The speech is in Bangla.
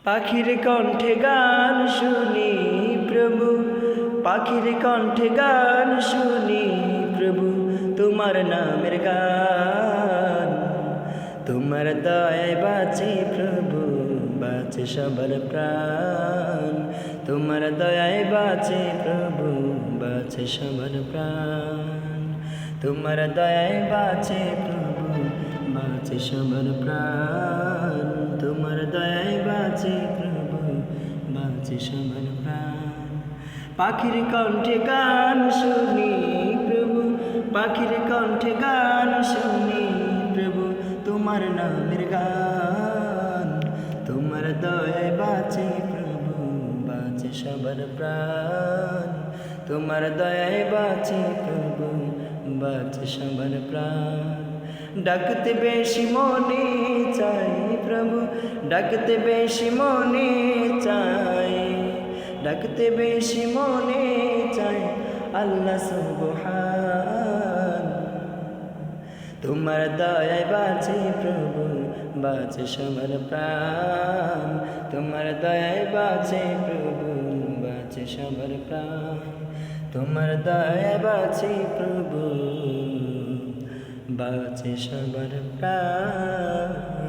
পাখির কণ্ঠে গান শুনি প্রভু, পাখির কণ্ঠে গান শুনি প্রভু, তোমার নামের গান। তোমার দয়ায় বাঁচে প্রভু, বাঁচে সবার প্রাণ। তোমার দয়ায় বাঁচে প্রভু, বাঁচে সবার প্রাণ। তোমার দয়ায় বাঁচে প্রভু, বাঁচে সবার প্রাণ। তোমার দয়ায় বাঁচে প্রভু, বাঁচে সবার প্রাণ। পাখির কণ্ঠে গান শুনি প্রভু, পাখির কণ্ঠে গান শুনি প্রভু, তোমার নামের গান। তোমার দয়ায় বাঁচে প্রভু, বাঁচে সবার প্রাণ। তোমার দয়ায় বাঁচে প্রভু, বাঁচে সবার প্রাণ। ডাকতে বেশি মনে চাই প্রভু, ডাকতে বেশি মনে চাই, ডাকতে বেশি মনে চাই আল্লাহ সুবহান। তোমার দয়ায় বাঁচে প্রভু, বাঁচে সবার প্রাণ। তোমার দয়ায় বাঁচে প্রভু, বাঁচে সবার প্রাণ। তোমার দয়ায় বাঁচে প্রভু, বাঁচে সবার প্রাণ।